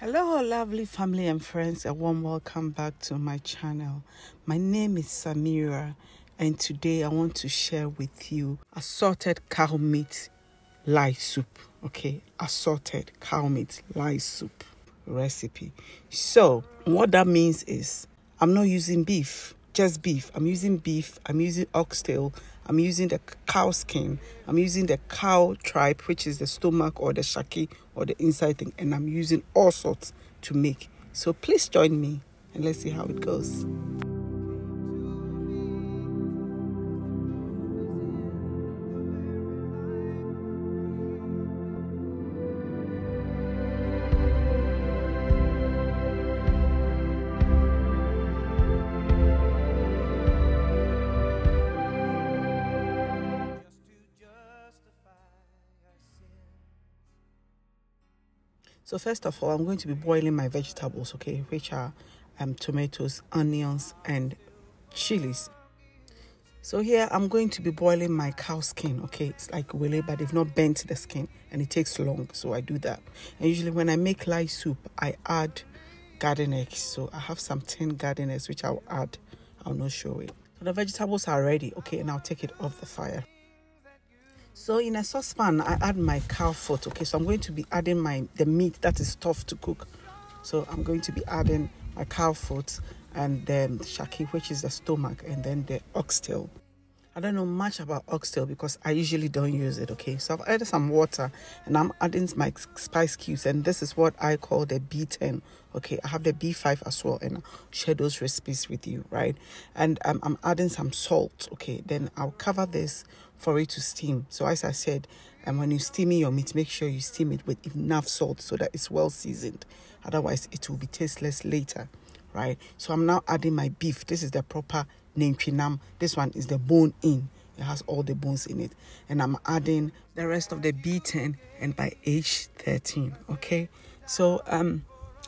Hello lovely family and friends, a warm welcome back to my channel. My name is Samira and today I want to share with you assorted cow meat lye soup. Okay, assorted cow meat lye soup recipe. So what that means is I'm not using beef, just beef. I'm using beef, I'm using oxtail, I'm using the cow skin, I'm using the cow tripe, which is the stomach or the shaki or the inside thing, and I'm using all sorts to make. So please join me and let's see how it goes. So first of all, I'm going to be boiling my vegetables, okay, which are tomatoes, onions, and chilies. So here I'm going to be boiling my cow skin, okay. It's like wele, but they've not bent the skin, and it takes long, so I do that. And usually when I make lye soup, I add garden eggs. So I have some 10 garden eggs, which I'll add. I'll not show it. So the vegetables are ready, okay, and I'll take it off the fire. So in a saucepan, I add my cow foot, okay. So I'm going to be adding the meat that is tough to cook. So I'm going to be adding my cow foot and then the shaki, which is the stomach, and then the oxtail. I don't know much about oxtail because I usually don't use it, okay. So I've added some water and I'm adding my spice cubes, and this is what I call the B10, okay. I have the B5 as well, and I'll share those recipes with you, right? And I'm adding some salt, okay. Then I'll cover this for it to steam. So as I said, when you steam your meat, make sure you steam it with enough salt so that it's well seasoned. Otherwise, it will be tasteless later, right? So I'm now adding my beef. This is the proper Nenkwinam. This one is the bone in. It has all the bones in it. And I'm adding the rest of the B10 and by H13, okay? So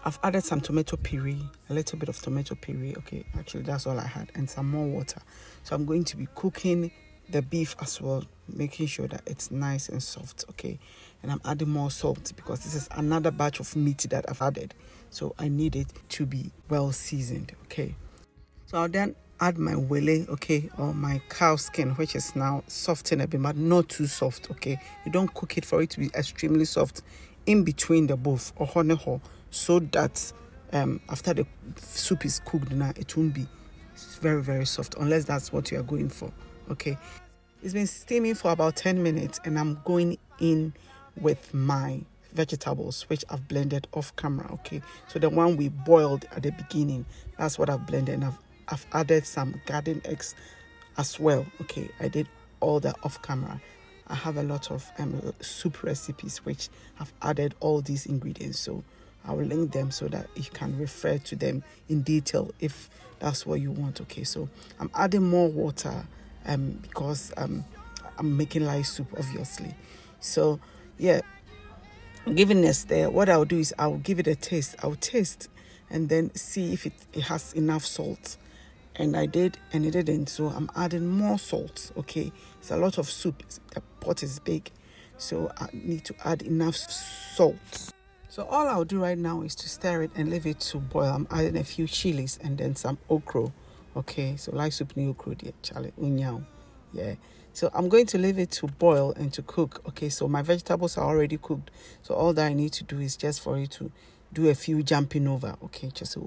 I've added some tomato puree, a little bit of tomato puree, okay? Actually, that's all I had, and some more water. So I'm going to be cooking the beef as well, making sure that it's nice and soft, okay. And I'm adding more salt because this is another batch of meat that I've added, so I need it to be well seasoned, okay. So I'll then add my wele, okay, or my cow skin, which is now softened a bit, but not too soft, okay. You don't cook it for it to be extremely soft in between the both, or honeho, so that after the soup is cooked now, it won't be very, very soft, unless that's what you are going for, okay. It's been steaming for about 10 minutes and I'm going in with my vegetables, which I've blended off camera, okay. So the one we boiled at the beginning, that's what I've blended, and I've added some garden eggs as well, okay. I did all that off camera. I have a lot of soup recipes which have added all these ingredients, so I will link them so that you can refer to them in detail if that's what you want, okay. So I'm adding more water because I'm making lye soup, obviously. So yeah, giving this there, what I'll do is I'll give it a taste. I'll taste and then see if it has enough salt, and I did, and it didn't, so I'm adding more salt, okay. It's a lot of soup, the pot is big, so I need to add enough salt. So all I'll do right now is to stir it and leave it to boil. I'm adding a few chilies and then some okra. Okay, so lye soup ni okra dear, Charlie, unyao. Yeah. So I'm going to leave it to boil and to cook. Okay, so my vegetables are already cooked. So all that I need to do is just for it to do a few jumping over. Okay, just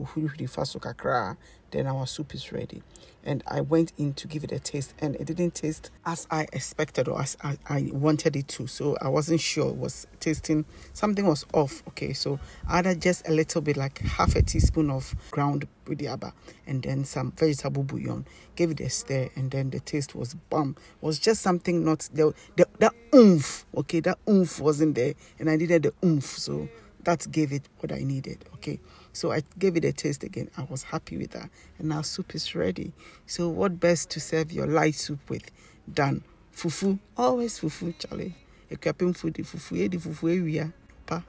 then our soup is ready. And I went in to give it a taste, and it didn't taste as I expected or as I wanted it to. So I wasn't sure it was tasting, something was off. Okay, so I added just a little bit, like half a teaspoon of ground budiaba and then some vegetable bouillon. Gave it a stir, and then the taste was bomb. It was just something not that oomph. Okay, that oomph wasn't there, and I needed the oomph. So that gave it what I needed, okay. So I gave it a taste again. I was happy with that. And now soup is ready. So what best to serve your light soup with than fufu? Always fufu, Charlie. A capim food, fufu, edi fufu, ewia, pa,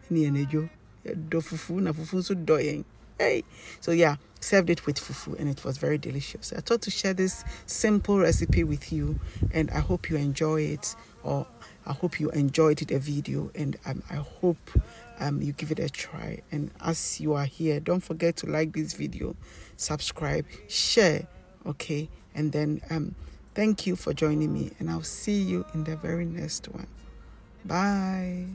ni enejo. Do fufu, na fufu so doyen. Hey. So yeah, served it with fufu and it was very delicious. I thought to share this simple recipe with you, and I hope you enjoy it, or I hope you enjoyed the video, and I hope you give it a try. And as you are here, don't forget to like this video, subscribe, share, okay? And then thank you for joining me, and I'll see you in the very next one. Bye.